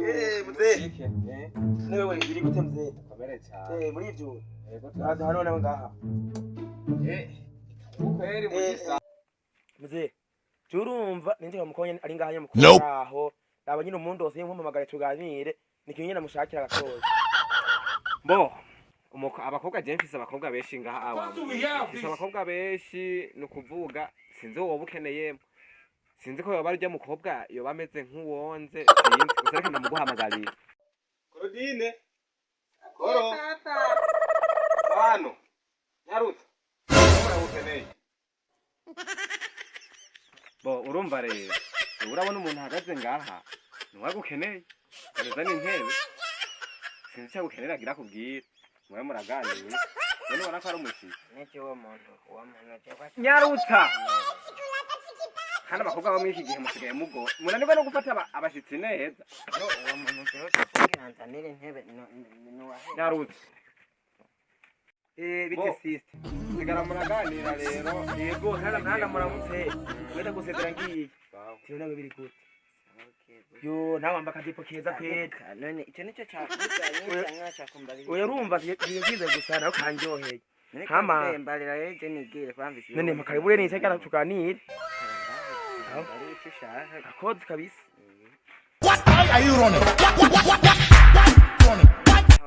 karibu. Mzee. Wewe biri gute mzee? Kamere cyane. Muri ivyo. Yego Hano nawe ngaha. Ukweri mugisa. Mzee. Turumva ninje bamukonye ari ngaha nyamukuru aho. Aba nyine umuntu wose nkumamagara tuganire nikinye namushakira gatoya. Bo. Abakobwa je mfise abakobwa benshi ngaha awa. Mfise abakobwa benshi nukuvuga sinzi wowe ukeneye. Sinzi ko yoba arya mukobwa yoba ameze nk'uwonze sinzi usareka ndamuguhamagarira. Claudine. Koro. Hano. Nyarutse. Ukeneye. Bo urumva rero. Urabona umuntu ahagaze ngaha. Ntiwagukeneye. Areza n'intebe. Sinzi cyo gukenera agira kubwira. Mwe muraganira. None ubona ko ari umushyi. Niki wo muntu cyangwa Nyarutsa. Kandi abakobwa bo muri iki gihe musigaye mugo. Munanirwa no gufata abashitsi neza. no uwo muntu cyangwa kugira nzanire intebe no wahe. Nyarutsa. Bite sister. Sigara muraganira rero. Yego ntanga muramutse. Wenda gusedera ngiye. Tiro nawe biri gute. Yo nawe ambaka tipo keza kweta. None icyo nicyo cyakujyanye cyangwa cyakumbarira. Oya urumva byiza gusa nawe kanjoheye. Hama mbarira yeje nigire kwamvise. None makaribure ni cyangwa tuganire. Ari icyo ushaka. Akoze kabisa. What are you running?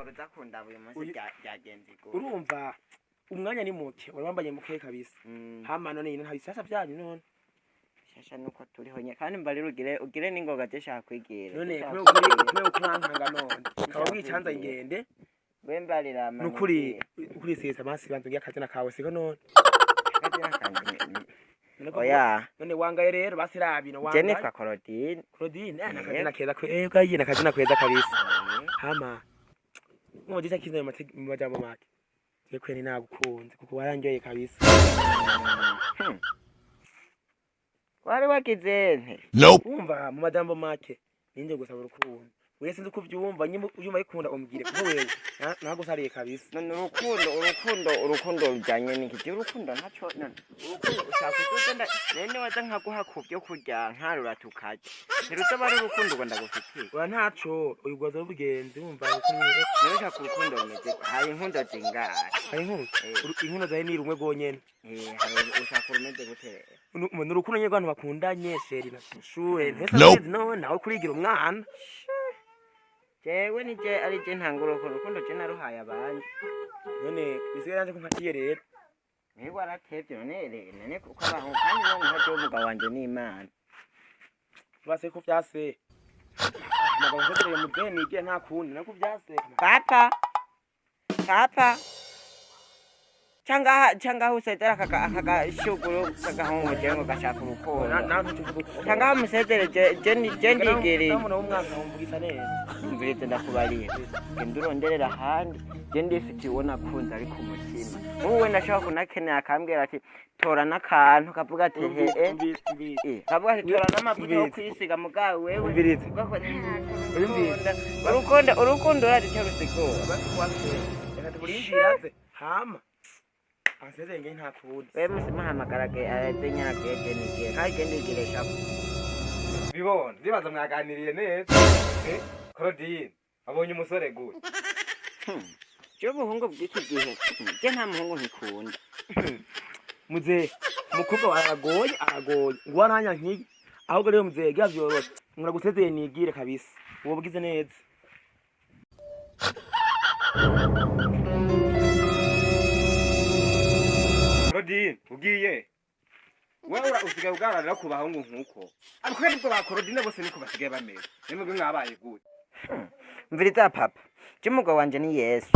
Udakunda buye munsi byagenze go. Urumva umwanya ni muke wabambaye muke kabisa. Hama none ine ntabisasa byanyu none. Shasha nuko turiho nya kandi mbarira ugire ningoga cyashaka kwigira. None kwe ukurankanga none. Kaba bwicanza ingende. Wembarira amano. Nukuri sesa masi bantu ngiyakaze nakawe siko none. Oya. None wangaye rero basirabino wangaye. Jennifer Claudine. Claudine nakazina keza kwe kayina kazina kweza kabisa. Hama. Ngoje kiza mu majambo make. Yekwe ni nagukunze kuko waranjoye kabisa. Wari wakizente. Nope. Umva mu majambo make ninje gusaba urukundo. Wewe sinzi kuvyumva nyimba uyumva ikunda umugire kuko wewe nagusariye kabisa. None urukundo rujanye n'iki urukundo ntaco none. Urukundo ushaka kugenda nene waza nkaguha kubyo kurya nkarura tukaje. Ntiruza bari urukundo ngo ndagufitiye. Wa ntaco uyugwaza ubugenzi wumva uko nyine. None ku rukundo rumeze hari inkundo zingara. Hari inkundo zahe ni rumwe gonyene. Hari ushaka rumeze gute. Urukundo nyego abantu bakundanye sheri na shuwe ntese no nawe kurigira umwana. Jewe nije ari je ntanguro ko rukundo je naruhaye abandi. None bisigara nje kumfatiye rero. Niba aratevye none kuko abantu kandi none haje umugabo wanje n'Imana. Base ko vyase. Mugabo nzere mu bene igiye nta kundi nako vyase. Papa. Changa usetera kaka shuguru kaka hongo jengo gashaka urukundo. Changa musetere je ndigere. Namuna umwaka umvugisa neza. Mvirite ndakubariye. Nduronderera handi je ndifiti wona kunza ari ku mutima. Wowe ndashaka kunakenera akambwira ati tora nakantu kavuga ati kavuga ati tora n'amavuta yo kwisiga mugawe wewe. Urukundo rari cyo rusigura. Reka tuburindiraze. Hama. Aseze nge nta kundi. Wewe muhamagaraga adenyake nigere. Haje ndigire shako. Bibona bibaza mwaganiriye neza. Claudine abonye umusore gute. Cyo buhungu bw'iki gihe. Je nta muhungu nkikunda. Muze umukobwa aragoye ngo aranya nkiki. Ahubwo rero muze gavyorose. Nguragusezeye nigire kabisa. Uwo bugize neza. Claudine ugiye. Wewe usigaye ugararira ku bahungu nkuko. Ariko nibwo ba Claudine bose niko basigaye bameze. Nimwe mwabaye gute. Mvirita papa. Cyumugabo wanje ni Yesu.